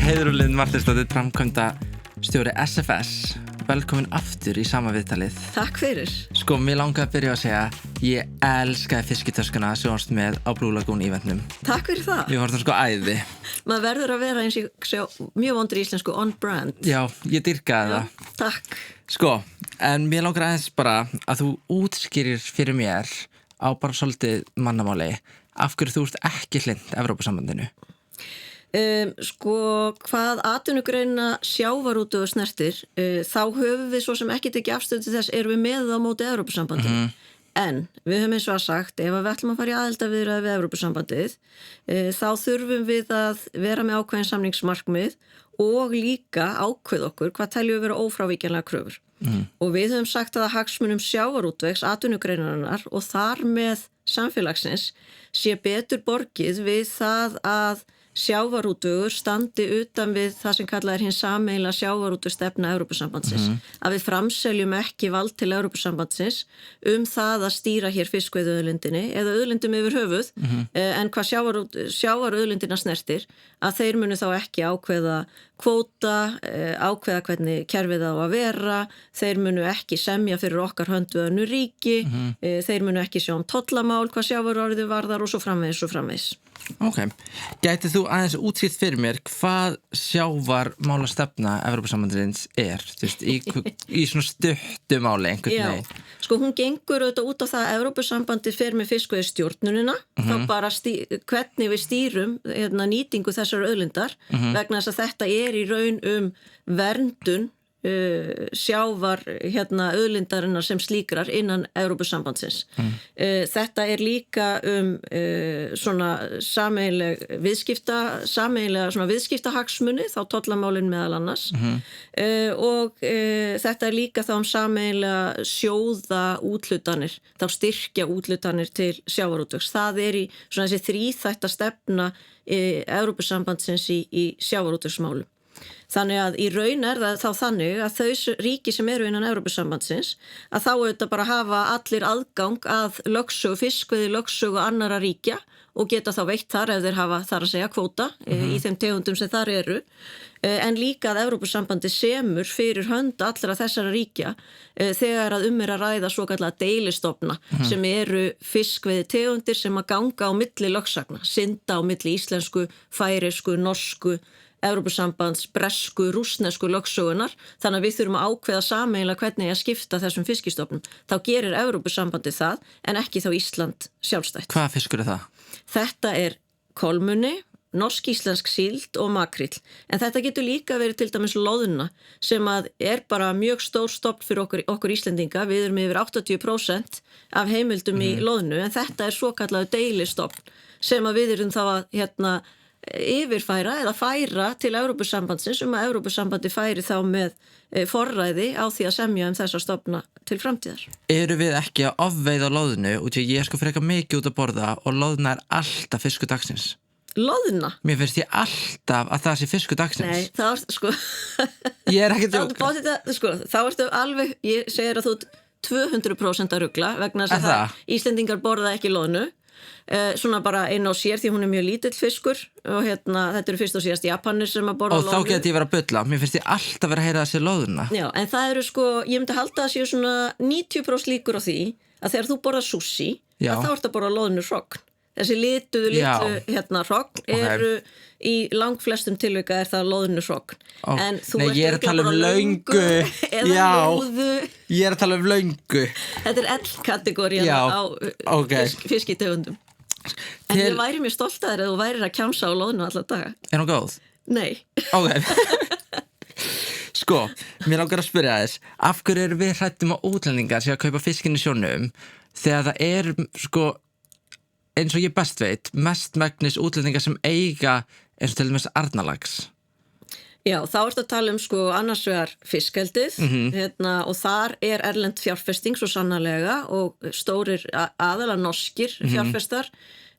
Heiðrún Marteinsdóttir, framkvæmda stjóri SFS. Velkomin aftur í sama viðtalið. Takk fyrir. Sko, mér langaði að byrja að segja ég elskaði fiskitöskuna sem varst með á Blue Lagoon eventnum. Takk fyrir það. Ég var það sko æði. Maður verður að vera eins og sjá, mjög vondur íslensku on brand. Já, ég dýrkaði það. Takk. Sko, en mér langar aðeins bara að þú útskýrir fyrir mér á bara svolítið mannamáli af hverju þú ert ekki hlynnt Evrópusambandinu. Sko, hvað atvinnugreina sjávarútveg snertir, þá höfum við svo sem ekki tekið afstöðu til þess, erum við með á móti Evrópusambandinu. En við höfum eins og að sagt, ef við ætlum að fara í aðildarviðræður við Evrópusambandið, þá þurfum við að vera með ákveðin samningsmarkmið og líka ákveð okkur hvað teljum við vera ófrávíkjanlega kröfur. Og við höfum sagt að hagsmunum sjávarútvegs atvinnugreinarinnar og þar með samfélagsins sé betur borgið við það að sjávarútvegur standi utan við það sem kallað er hinn sameiginlega sjávarútvegstefna Evrópusambandsins. Að við framseljum ekki vald til Evrópusambandsins það að stýra hér fiskveiðiauðlindinni eða auðlindum yfir höfuð, en hvað sjávarauðlindina snertir, að þeir munu þá ekki ákveða kvóta, ákveða hvernig kerfið á að vera, þeir munu ekki semja fyrir okkar hönd við önnur ríki, þeir munu ekki sjá tollamál hvað sjávarorðið varðar og svo framvegis og framvegis. Ok, gætið þú aðeins útskýrt fyrir mér hvað sjávarmálastefna Evrópusambandsins er, þú veist, í svona stuttu máli einhvern veginn? Já, sko hún gengur auðvitað út á það að Evrópusambandið fer með fiskveiðistjórnunina, þá bara hvernig við stýrum nýtingu þessar auðlindar, vegna þess að þetta er í raun verndun sjávar auðlindarinnar sem slíkrar innan Evrópusambandsins. Þetta er líka svona sameiginlega viðskiptahagsmuni, þá tollamálin meðal annars, og þetta er líka þá sameiginlega sjóða úthlutanir, þá styrkja úthlutanir til sjávarútvegs. Það er í svona þessi þríþætta stefna Evrópusambandsins í sjávarútvegsmálum. Þannig að í raun er það þá þannig að þau ríki sem eru innan Evrópusambandsins að þá auðvitað bara hafa allir aðgang að lögsögu, fiskveiði lögsögu annara ríkja og geta þá veitt þar ef þeir hafa þar að segja kvóta í þeim tegundum sem þar eru, en líka að Evrópusambandi semur fyrir hönd allra þessara ríkja þegar að er að ræða svokallega deilistofna sem eru fiskveiði tegundir sem að ganga á milli lögsagna, synda á milli íslensku, færeysku, norsku, Evrópusambands, bresku, rússnesku lögsögunar, þannig að við þurfum að ákveða sameiginlega hvernig að skipta þessum fiskistofnum. Þá gerir Evrópusambandi það, en ekki þá Ísland sjálfstætt. Hvaða fiskur er það? Þetta er kolmunni, norsk-íslensk síld og makríll. En þetta getur líka verið til dæmis loðna, sem að er bara mjög stór stofn fyrir okkur Íslendinga. Við erum yfir 80% af heimildum í loðnu, en þetta er svokallaður deilistofn, sem að við erum þá að yfirfæra eða færa til Evrópusambandsins að Evrópusambandi færi þá með forræði á því að semja þessa stofna til framtíðar. Eru við ekki að ofveiða loðnu út í að ég sko freka mikið út að borða og loðna er alltaf fiskur dagsins? Loðna? Mér finnst ég alltaf að það sé fiskur dagsins. Nei, það er sko Ég er ekki að djóka. Þá ertu alveg, ég segir að þú 200% að rugla vegna þess að Íslendingar borða ekki loðnu. Svona bara einn á sér því hún er mjög lítill fiskur og þetta eru fyrst og síðast Japanir sem að borða loðnu. Og þá geti ég vera að bulla, mér finnst ég alltaf vera að heyra að sé loðuna. Já, en það eru sko, ég myndi halda að séu svona 90% líkur á því að þegar þú borða sushi, að þá ertu að borða loðnu hrogn. Þessi litlu hrogn eru í langflestum tilvika er það loðnu hrogn. En þú ert ekki að borða löngu eða lúðu. Ég er að tala löngu. Þetta er L-kategórían á fiskitegundum. En ég væri mjög stolt að þér að þú værir að kjamsa á loðnu alla daga. Er hún góð? Nei. Ok. Sko, mér langar að spyrja þess, af hverju eru við hrættum á útlendingar sem að kaupa fiskinn í sjónum þegar það er, sko, eins og ég best veit, mestmegnis útlendingar sem eiga eins og til dæmis Arnarlax? Já, þá ertu að tala sko annars vegar fiskeldið og þar er erlend fjárfesting svo sannarlega og stórir aðalega norskir fjárfestar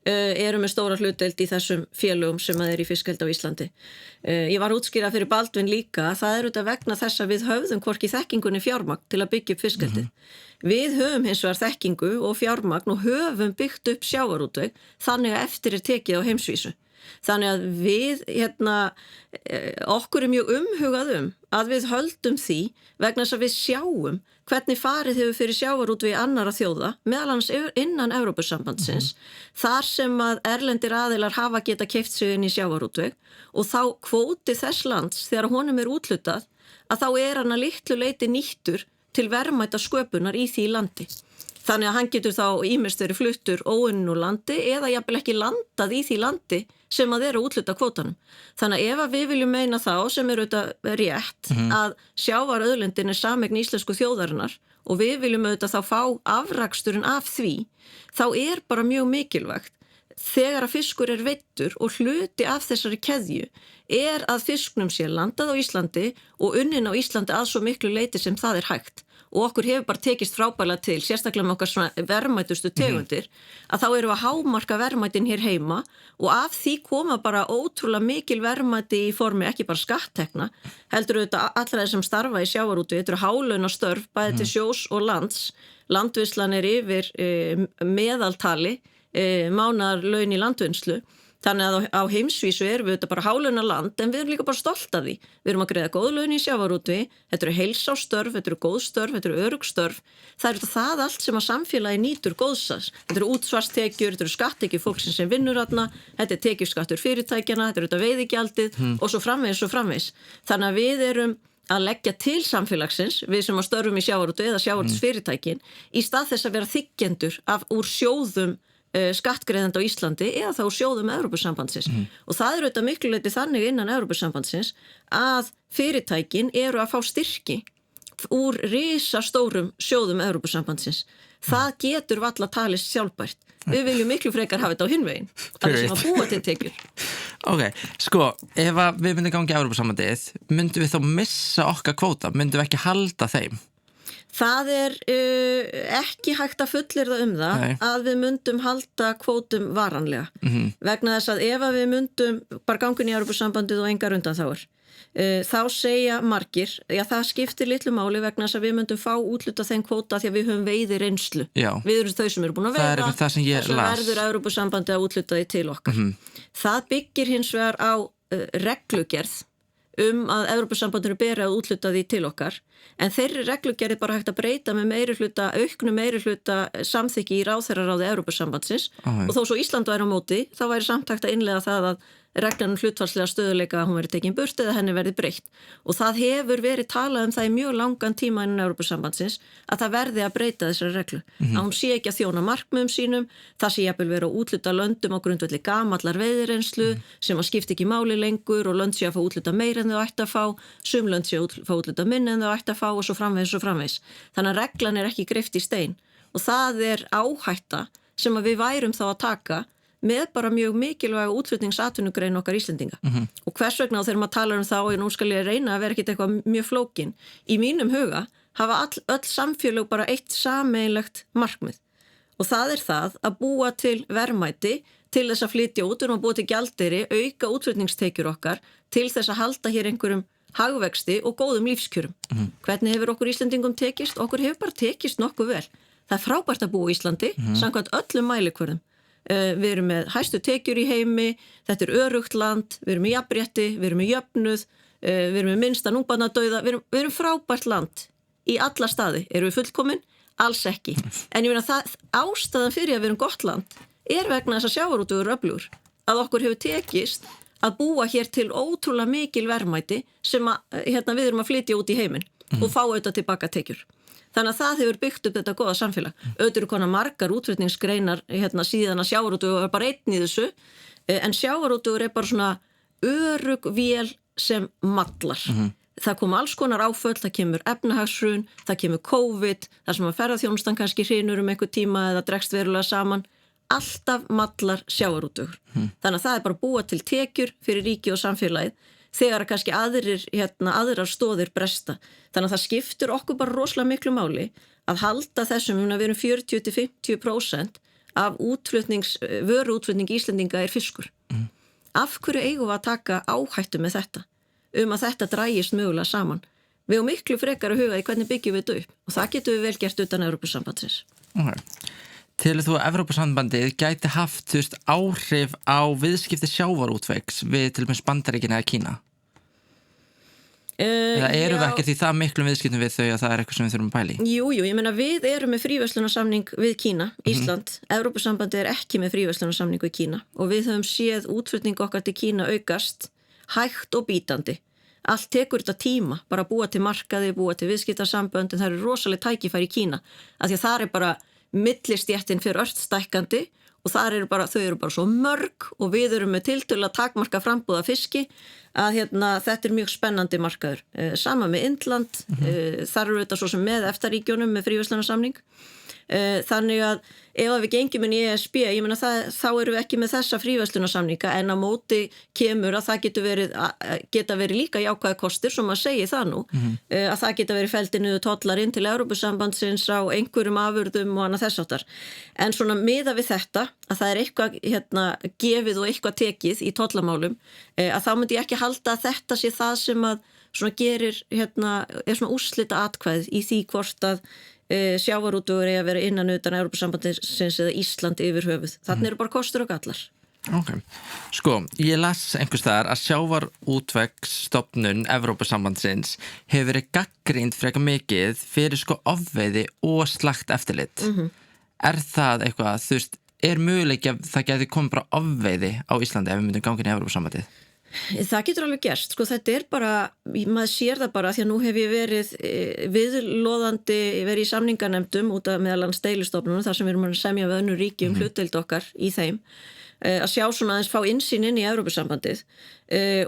eru með stóra hlutdeild í þessum félögum sem að er í fiskeldi á Íslandi. Ég var útskýrað fyrir Baldvin líka, það er auðvitað vegna þess að við höfðum hvorki þekkingunni fjármagn til að byggja upp fiskeldið. Við höfum hins vegar þekkingu og fjármagn og höfum byggt upp sjávarútveg þannig að eftir er tekið á heimsvísu. Þannig að við, okkur mjög umhugað að við höldum því vegna þess að við sjáum hvernig farið hefur fyrir sjávarútvegi annarra þjóða, meðal annars innan Evrópusambandsins, þar sem að erlendir aðilar hafa geta keypt sig inn í sjávarútveg og þá kvóti þess lands þegar honum úthlutað að þá hann að litlu leyti nýttur til verðmæta sköpunar í því landi. Þannig að hann getur þá ýmist verið fluttur óunninn úr landi eða jafnvel ekki landað í því landi sem að útluta kvótanum. Þannig að ef að við viljum meina þá sem auðvitað rétt að sjávarauðlindin sameign íslensku þjóðarinnar og við viljum auðvitað þá fá afraksturinn af því, þá bara mjög mikilvægt þegar að fiskur veiddur og hluti af þessari keðju að fisknum sé landað á Íslandi og unnin á Íslandi að svo miklu leyti sem það hægt. Og okkur hefur bara tekist frábærlega til, sérstaklega með okkar svona verðmætustu tegundir, að þá við að hámarka verðmætin hér heima og af því koma bara ótrúlega mikil verðmæti í formi ekki bara skatttekna, heldur auðvitað allra þeir sem starfa í sjávarútvegi, þetta hálaunastörf bæði til sjós og lands, landvinnslan yfir meðaltali, mánaðarlaun í landvinnslu. Þannig að á heimsvísu við auðvitað bara hálauna land en við líka bara stolt af því. Við að greiða góð laun í sjávarútvegi, þetta heilsástörf, þetta góð störf, þetta örugstörf. Það það allt sem að samfélagi nýtur góðsans. Þetta útsvarstekjur, þetta skattekjur fólksins sem vinnur þarna, þetta tekjuskattur fyrirtækjana, þetta veiðigjaldið og svo framvegis og framvegis. Þannig að við að leggja til samfélagsins, við sem að störfum í sjávarútvegi eða sjávarútvegsfyrirtækin, í stað þess að vera þiggjendur úr sjóðum skattgreiðenda á Íslandi eða þá sjóðum Evrópusambandsins og það auðvitað miklu leyti þannig innan Evrópusambandsins að fyrirtækin að fá styrki úr risastórum sjóðum Evrópusambandsins. Það getur varla talist sjálfbært. Við viljum miklu frekar hafa þetta á hinn veginn að við sem að búa til tekjur. Ok, ef við myndum gangi í Evrópusambandið, myndum við þá missa okkar kvóta, myndum við ekki halda þeim? Það ekki hægt að fullyrða það að við myndum halda kvótum varanlega. Vegna þess að ef við myndum bara gangin í Evrópusambandið og engar undanþágur, þá segja margir, það skiptir litlu máli vegna þess að við myndum fá útluta þeim kvóta því að við höfum veiði reynslu. Við erum þau sem búin að veiða, þess að verður Evrópusambandið að útluta því til okkar. Það byggir hins vegar á reglugerð að Evrópusambandinu beri að útluta því til okkar, en þeirri reglugerð bara hægt að breyta með auknu meirihluta samþykki í ráðherraráði Evrópusambandsins og þó svo Ísland væri á móti, þá væri samt hægt að innleiða það að reglan hlutfallslega stöðuleika að hún verið tekin burt eða henni verið breytt. Og það hefur verið talað það í mjög langan tíma innan Evrópusambandsins að það verði að breyta þessari reglu. Að hún sé ekki að þjóna markmiðum sínum, það sé jafnvel verið að útluta löndum á grundvelli gamallar veiðireynslu sem að skipta ekki máli lengur og lönd sé að fá útluta meira en þau ætti að fá, sum lönd sé að fá útluta minna en þau ætti að fá og svo framvegis. Þannig að reglan ekki greypt í stein og það áhætta sem að við værum þá að taka með bara mjög mikilvæga útflutningsatvinnugrein okkar Íslendinga. Og hvers vegna þegar maður talar þá og nú skal ég reyna að vera ekkit eitthvað mjög flókin. Í mínum huga hafa öll samfélög bara eitt sameiginlegt markmið og það það að búa til verðmæti til þess að flytja út og búa til gjaldeyri, auka útflutningstekjur okkar til þess að halda hér einhverjum hagvexti og góðum lífskjörum. Hvernig hefur okkur Íslendingum tekist? Okkur hefur bara tekist nokkuð vel. Það frábært að búa í Íslandi samkvæmt öllum mælikvörðum. Við erum með hæstu tekjur í heimi, þetta örugt land, við erum með jafnrétti, við erum með jöfnuð, við erum með minnsta ungbarnadauða, við erum frábært land í alla staði. Erum við fullkomin? Alls ekki. En ég meina það ástæðan fyrir að við erum gott land vegna þess að sjávarútvegur öflugur, að okkur hefur tekist að búa hér til ótrúlega mikil verðmæti sem við erum að flytja út í heiminn og fá auðvitað tilbaka tekjur. Þannig að það hefur byggt upp þetta góða samfélag. Auðvitað konar margar útflutningsgreinar síðan að sjávarútvegur bara einn í þessu, en sjávarútvegur bara svona örugg vél sem mallar. Það kom alls konar áföll, það kemur efnahagshrun, það kemur COVID, þar sem að ferðaþjónustan kannski hrynur einhver tíma eða dregst verulega saman. Alltaf mallar sjávarútvegur. Þannig að það bara búa til tekjur fyrir ríki og samfélagið þegar að kannski aðrar stóðir bresta. Þannig að það skiptur okkur bara rosalega miklu máli að halda þessum, við erum 40-50% af vöruútflutning Íslendinga fiskur. Af hverju eigum við að taka áhættu með þetta? Að þetta dragist mögulega saman. Við erum miklu frekar að huga í hvernig byggjum við þetta upp og það getum við vel gert utan Evrópusambandsins. Telur þú að Evrópusambandið gæti haft, þú veist, áhrif á viðskipti sjávarútvegs við til dæmis Bandaríkin eða Kína? Eða erum við ekkert í það miklum viðskiptum við þau að það eitthvað sem við þurfum að pæla í? Jú, ég meina við erum með fríverslunarsamning við Kína, Ísland. Evrópusambandið ekki með fríverslunarsamning við Kína og við höfum séð útflutning okkar til Kína aukast hægt og bítandi. Allt tekur þetta tíma, bara búa til markaði, búa til viðskiptasambönd, en það eru rosaleg tækifæri í Kína. Af því að það er bara millistéttin fyrir ört stækkandi og þau eru bara svo mörg og við erum með tiltölulega takmarka frambúða fiski að þetta er mjög spennandi markaður. Sama með Indland, þar eru þetta svo sem með EFTA-ríkjunum með fríverslunarsamning. Þannig að ef við gengjum inn í ESB, ég meina þá erum við ekki með þessa fríverslunarsamninga en á móti kemur að það geta verið líka jákvæða kostir, sem að segja það nú, að það geta verið felldið niður tollar inn til Evrópusambandsins á einhverjum afurðum og annað þess áttar. En svona miða við þetta, að það er eitthvað gefið og eitthvað tekið í tollamálum, að þá myndi ég ekki halda að þetta sé það sem að svona gerir, er svona úrslita atkvæð í því hvort að sjávarútvegur eigi að vera innan utan Evrópusambandsins eða Ísland yfir höfuð. Þannig eru bara kostur og gallar. Ok. Sko, ég las einhvers staðar að sjávarútvegsstofnun Evrópusambandsins hefur verið gagnrýnd frekar mikið fyrir ofveiði og slakt eftirlit. Er það eitthvað, þú veist, er möguleiki að það geti komið bara ofveiði á Íslandi ef við myndum ganga inn í Evrópusambandið? Það getur alveg gerst, þetta er bara, maður sér það bara því að nú hef ég verið viðloðandi, verið í samninganemndum út af meðal annars deilistofnunum þar sem við erum að semja við önnur ríki hlutdeild okkar í þeim, að sjá svona aðeins fá innsýn inn í Evrópusambandið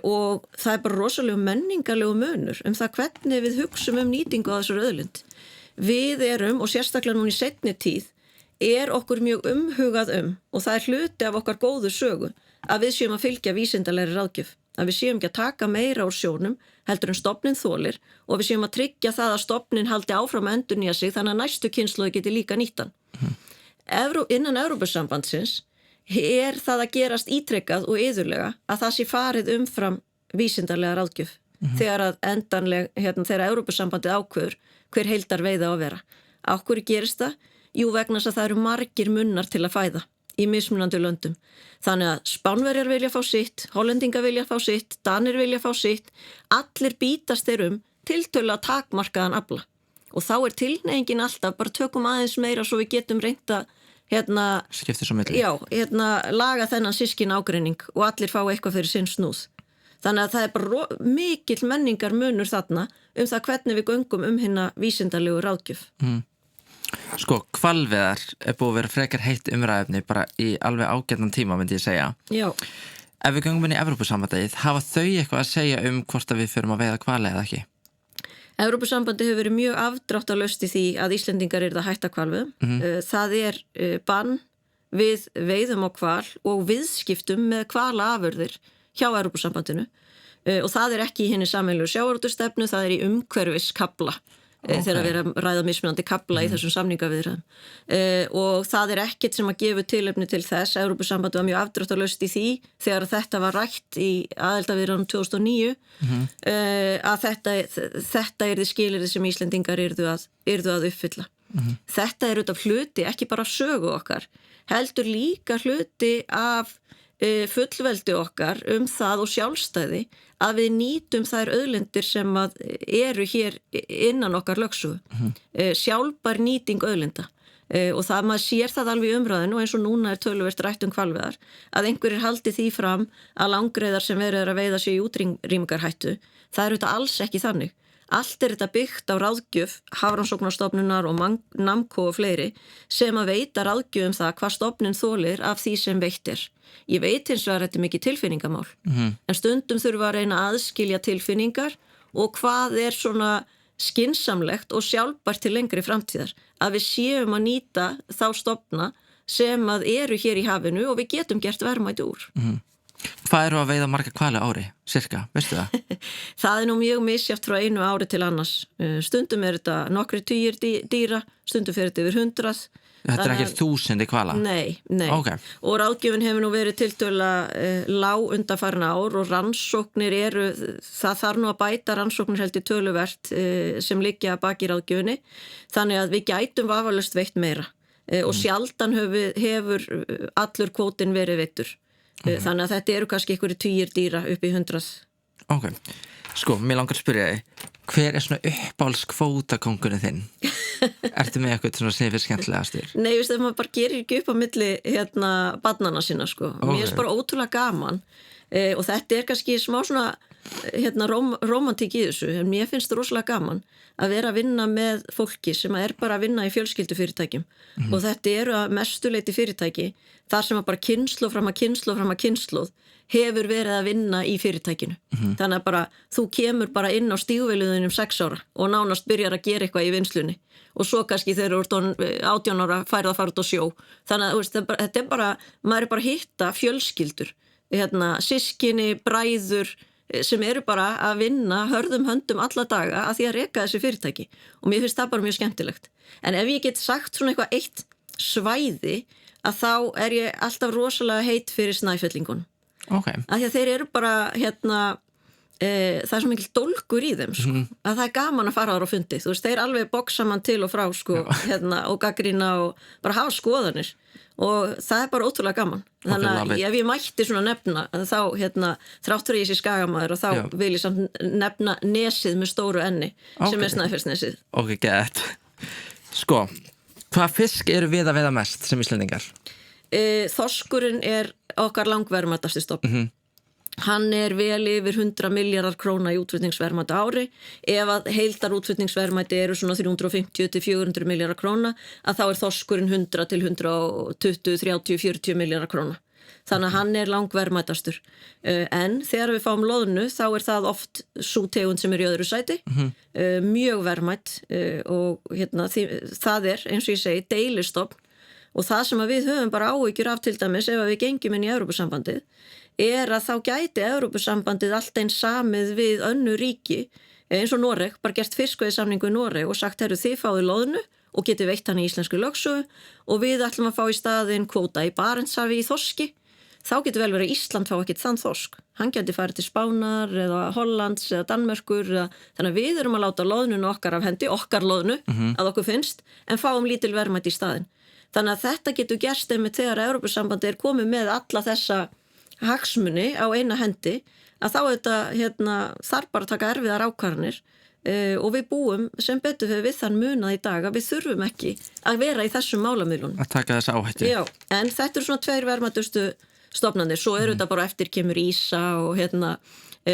og það er bara rosalega menningarlegu munur það hvernig við hugsum nýtingu á þessar auðlind. Við erum, og sérstaklega núna í seinni tíð, er okkur mjög umhugað og það er hluti af okkar góðu sögu að við séum að fylgja vísindalegri ráðgjöf, að við séum ekki að taka meira úr sjónum heldur en stofninn þolir og við séum að tryggja það að stofninn haldi áfram að endurnýja sig þannig að næstu kynslóð geti líka nýttan. Innan Evrópusambandsins er það að gerast ítrekkað og iðurlega að það sé farið umfram vísindalega ráðgjöf þegar að endanleg, þegar Evrópusambandið ákveður hver heildar veiða á að vera. Á hverju gerist það? Jú, vegna þess að það eru margir munnar til að fæða í mismunandi löndum. Þannig að Spánverjar vilja fá sitt, Hollendingar vilja fá sitt, Danir vilja fá sitt, allir bítast þeir tiltölulega takmarkaðan afla. Og þá er tilhneigingin alltaf, bara tökum aðeins meira svo við getum reynt að skiptir svo milli. Já, laga þennan sískin ágreining og allir fá eitthvað fyrir sinn snúð. Þannig að það er bara mikill menningar munur þarna það hvernig við göngum hinna vísindalegu ráðgjöf. Sko, hvalveiðar er búið að vera frekar heitt umræðefni bara í alveg ágætnan tíma, myndi ég segja. Já. Ef við göngum inn í Evrópusambandið, hafa þau eitthvað að segja hvort að við förum að veiða hvali eða ekki? Evrópusambandið hefur verið mjög afdráttarlaust í því að Íslendingar eru að hætta hvalveiðum. Það er bann við veiðum á hval og viðskiptum með hvalaafurðir hjá Evrópusambandinu og það er ekki í hinni sameiginlegu sjávarútvegsstefnu, það er í umhverfiskafla. Þegar við erum ræða mismunandi kafla í þessum samningaviðræðum og það er ekkert sem að gefa tilefni til þess. Evrópusambandið var mjög afdráttarlaust í því þegar þetta var rætt í aðildarviðræðunum 2009 að þetta yrði skilyrði sem Íslendingar yrðu að uppfylla. Þetta er út af hluti, ekki bara sögu okkar, heldur líka hluti af fullveldi okkar það og sjálfstæði að við nýtum þær auðlindir sem að eru hér innan okkar lögsögu. Sjálfbær nýting auðlinda og það maður sér það alveg í umræðinu og eins og núna er töluvert rætt hvalveiðar að einhverjir haldi því fram að langreyðar sem verið að veiða sig í útrýmingarhættu, það er þetta alls ekki þannig. Allt er þetta byggt á ráðgjöf Hafrannsóknastofnunar og NAMCO og fleiri sem að veita ráðgjöf það hvað stofninn þolir af því sem veitt er. Ég veit hins vegar þetta er mikið tilfinningamál en stundum þurfa að reyna að aðskilja tilfinningar og hvað er svona skynsamlegt og sjálfbært til lengri framtíðar að við séum að nýta þá stofna sem að eru hér í hafinu og við getum gert verðmæti úr. Hvað eru að veiða marga hvali ári, cirka, veistu það? Það er nú mjög misjafnt frá einu ári til annars. Stundum er þetta nokkri tugir dýra, stundum fyrir þetta yfir 100. Þetta er ekki 1000 hvala? Nei. Okay. Og ráðgjöfin hefur nú verið tiltölulega lág undanfarin ár og rannsóknir það þarf nú að bæta rannsóknir heldur töluvert sem liggja baki ráðgjöfinni. Þannig að við gætum vafalaust veitt meira. og sjaldan hefur allur kvótinn verið veittur. Þannig að þetta eru kannski einhverju 10 dýra upp í 100. Ok, sko, mér langar að spyrja þig, hver er svona uppáhalds kvótakóngurinn þinn? Ertu með eitthvað svona sem þér finnst skemmtilegastur? Nei, veist, ef maður bara gerir ekki upp á milli barnanna sína, sko. Mér finnst bara ótrúlega gaman og þetta er kannski smá svona rómantík í þessu, en mér finnst það rosalega gaman að vera að vinna með fólki sem er bara að vinna í fjölskyldufyrirtækjum og þetta eru að mestuleiti fyrirtæki þar sem að bara kynslóð fram að kynslóð hefur verið að vinna í fyrirtækinu. Þannig að bara þú kemur bara inn á stígvéluðinum 6 ára og nánast byrjar að gera eitthvað í vinnslunni og svo kannski þegar þú ert 18 ára færð að fara út á sjó. Þannig að þetta er bara, maður er bara að hitta fjölskyldur, systkini, bræður sem eru bara að vinna hörðum höndum alla daga að því að reka þessi fyrirtæki og mér finnst það bara mjög skemmtilegt. En ef ég get sagt svona eitthvað eitt svæði að þá er ég alltaf rosalega heit fyrir Snæfellingunum. Okay. Að því að þeir eru bara það er svo mikil dólgur í þeim sko, að það er gaman að fara ára á fundi, þú veist, þeir alveg boksa mann til og frá sko, og gagnrýna og bara hafa skoðanir og það er bara ótrúlega gaman. Þannig að ef ég mætti svona nefna þá þrátt fyrir ég sé skagamaður og þá vil ég samt nefna nesið með stóru enni sem er Snæfellsnesið. Ok, gett. Sko, hvað fisk eru við að veiða mest sem Íslendingar? Þorskurinn er okkar langverðmætasti stofn. Hann er vel yfir 100 miljardar króna í útflutningsverðmæti á ári. Ef að heildar útflutningsverðmæti eru svona 350 til 400 miljardar króna, að þá er þorskurinn 100 til 120, 30, 40 miljardar króna. Þannig að hann er langverðmætastur. En þegar við fáum loðnu þá er það oft sú tegund sem er í öðru sæti, mjög verðmætt og það er, eins og ég segi, deilistofn. Og það sem að við höfum bara áhyggjur af til dæmis ef við gengjum inn í Evrópusambandið er að þá gæti Evrópusambandið allt eins samið við önnur ríki eins og Noreg, bara gert fiskveiðisamningu í Noreg og sagt, þið fáið loðnu og getið veitt hann í íslensku lögsögu og við ætlum að fá í staðinn kvóta í Barentshafi í þorski, þá getur vel verið að Ísland fá ekkert þann þorsk. Hann geti farið til Spánar eða Hollands eða Danmerkur þannig að við erum að láta loðnunu okkar af hendi, okkar loðnu að okkur finnst, en fáum lítil verðmæti í staðinn. Þannig að þetta getur gerst einmitt þegar Evrópusambandið er komið með alla þessa hagsmuni á eina hendi að þá þetta þarf bara að taka erfiðar ákvarðanir og við búum sem betur við þann munað í dag að við þurfum ekki að vera í þessum málamiðlunum. Að taka þessa áhættu. Já, en þetta eru svona 2 verðmætustu stofnanir. Svo eru þetta bara eftir kemur ísa og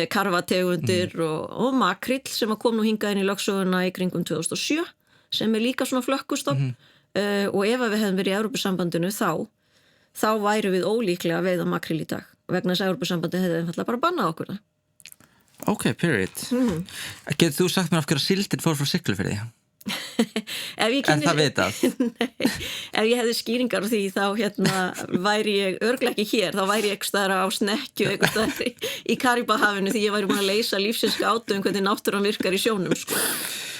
karfategundir og makrill sem að kom nú hingað inn í lögsöguna í kringum 2007 sem er líka svona flökkustofn. Og ef við hefðum verið í Evrópusambandinu þá væri við ólíklega að veiða makrill í dag vegna þess að Evrópusambandið hefði einfaldlega bara bannað okkur það. Ok, period. Getur þú sagt mér af hverju síldin fór frá Siglufirði? En það vitað? Nei, ef ég hefði skýringar á því þá væri ég örugglega ekki hér, þá væri ég eitthvað á Snekkju eitthvað í Karíbahafinu því ég væri búin að leysa lífsins gátu hvernig náttúran virkar í sjónum sko.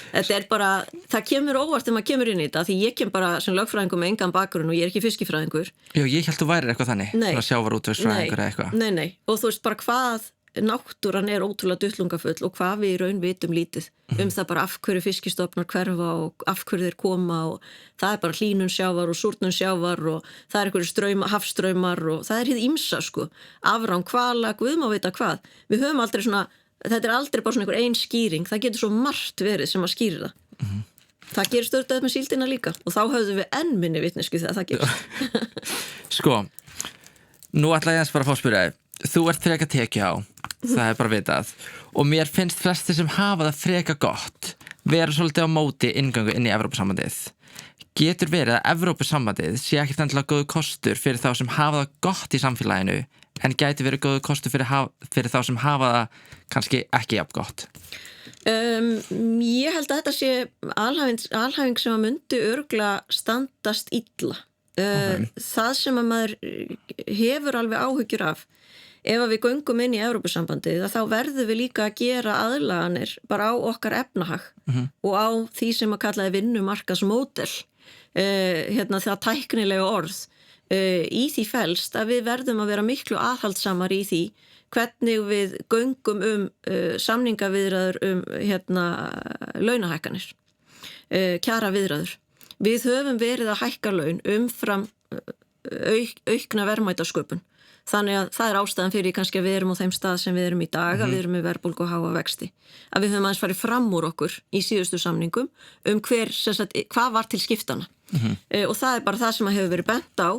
Þetta er bara, það kemur óvart þegar maður kemur inn í þetta, því ég kem bara sem lögfræðingur með engan bakgrunn og ég er ekki fiskifræðingur. Já, ég held þú værir eitthvað þannig, svona sjávarútvegsfræðingur eða eitthvað. Nei, og þú veist bara hvað náttúran er ótrúlega duttlungafull og hvað við í raun vitum lítið það bara af hverju fiskistofnar hverfa og af hverju þeir koma og það er bara hlýnun sjávar og súrnun sjávar og það er einhverju hafstraumar og það er hið ýmsa sko, afrán hvala, guð má vita hvað. Við höfum aldrei svona, þetta er aldrei bara svona einhver ein skýring, það getur svo margt verið sem að skýri það. Það gerir störtað með síldina líka og þá höfðum við enn minni vitnesku þegar það gerist. Sko, nú ætla ég bara að fá að spyrja þig. Þú ert freka tekið á, það er bara vitað og mér finnst flesti sem hafa það freka gott vera svolítið á móti inngöngu inn í Evrópusambandið. Getur verið að Evrópusambandið sé ekkert endilega góður kostur fyrir þá sem hafa það gott í samfélaginu en gæti verið góður kostur fyrir þá sem hafa það kannski ekki jafn gott? Ég held að þetta sé alhæfing sem að myndi örugglega standast illa. Það sem að maður hefur alveg áhyggjur af ef að við göngum inn í Evrópusambandið þá verðum við líka að gera aðlaganir bara á okkar efnahag og á því sem að kallaði vinnumarkaðsmódel það tæknilega orð í því felst að við verðum að vera miklu aðhaldsamar í því hvernig við göngum samningaviðræður launahækkanir kjaraviðræður Við höfum verið að hækka laun umfram aukna verðmætasköpun. Þannig að það ástæðan fyrir kannski að við erum á þeim stað sem við erum í dag, að við erum með verðbólgu og háa vexti. Að við höfum aðeins farið fram úr okkur í síðustu samningum hvað var til skiptana. Og það bara það sem hefur verið bent á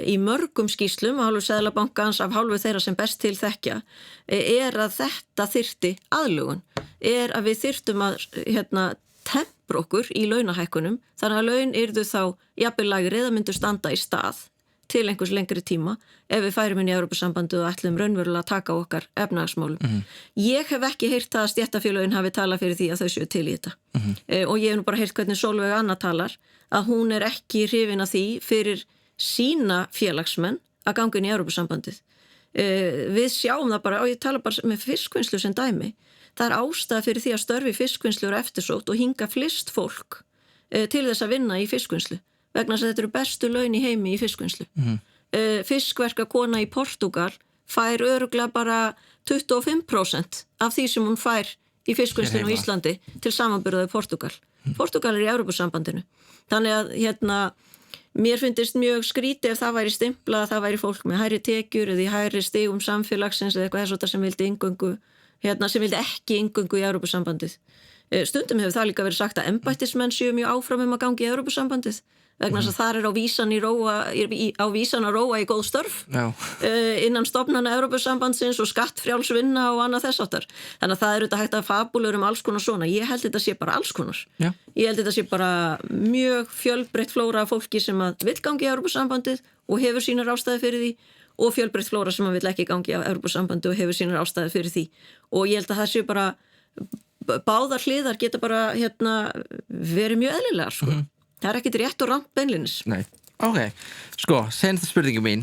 í mörgum skýrslum af hálfu Seðlabankans, af hálfu þeirra sem best til þekkja, að þetta þyrfti aðlugun, að við þyrftum að tempra okkur í launahækkunum, þannig að laun yrðu þá jafnvel lægri eða myndu standa í stað til einhvers lengri tíma ef við færum inn í Evrópusambandið og ætlum raunverulega að taka okkar efnahagsmálum. Ég hef ekki heyrt það að stéttarfélögin hafi talað fyrir því að þau séu til í þetta. Og ég hef nú bara heyrt hvernig Sólveig Anna talar, að hún ekki hrifin af því fyrir sína félagsmenn að ganga inn í Evrópusambandið. Við sjáum það bara, og ég tala bara með fiskvinnslu sem dæmi, það ástæða fyrir því að störfi fiskvinnslu eru eftirsótt og hinga flest fólk til þess að vinna í fiskvinnslu. Vegna þess að þetta eru bestu laun í heimi í fiskvinnslu. Fiskverkakona í Portúgal fær örugglega bara 25% af því sem hún fær í fiskvinnslunum á Íslandi til samanburðaði Portúgal. Portúgal er í Evrópusambandinu. Þannig að mér finnst mjög skrítið ef það væri stimplað, það væri fólk með hærri tekjur eða í hærri stigum samfélagsins eða eitthvað þess sem vildi inngöngu, sem vildi ekki inngöngu í Evrópusambandið. Stundum hefur það líka verið sagt að embættismenn séu mjög áfram að ganga í Evrópusambandið. Vegna þess að þar er á vísan að róa í góð störf innan stofnana Evrópusambandsins og skattfrjáls vinna og annað þess áttar. Þannig að það er auðvitað hægt að fabúlur alls konar svona. Ég held þetta sé bara alls konar. Já. Ég held þetta sé bara mjög fjölbreytt flóra af fólki sem að vill gangi í Evrópusambandið og hefur sínar ástæði fyrir því og fjölbreytt flóra sem að vill ekki gangi í Evrópusambandið og hefur sínar ástæði fyrir því. Og ég held að það sé bara báðar hliðar geta bara verið mjög eðlilegar sko. Það er ekkit rétt og rangt beinlinis. Nei, ok. Sko, seinasta spurningi mín.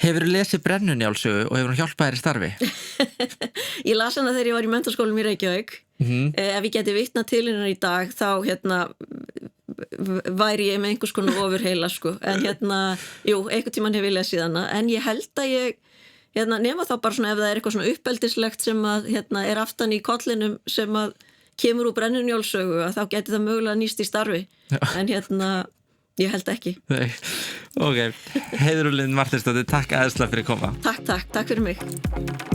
Hefur þú lesið Brennunjálssögu og hefur hún hjálpað þér í starfi? Ég las hana þegar ég var í menntaskólum í Reykjavík. Ef ég geti vitnað til hennar í dag, þá væri ég með einhvers konar ofurheila, sko. En jú, einhvern tímann hef ég lesið hana. En ég held að ég, nema þá bara svona ef það er eitthvað svona uppeldislegt sem að, er aftan í kollinum sem að kemur úr Brennunjálssögu að þá geti það mögulega nýst í starfi. En ég held ekki. Nei. Ok, Heiðrún Lind Marteinsdóttir, takk æðislega fyrir að koma. Takk fyrir mig.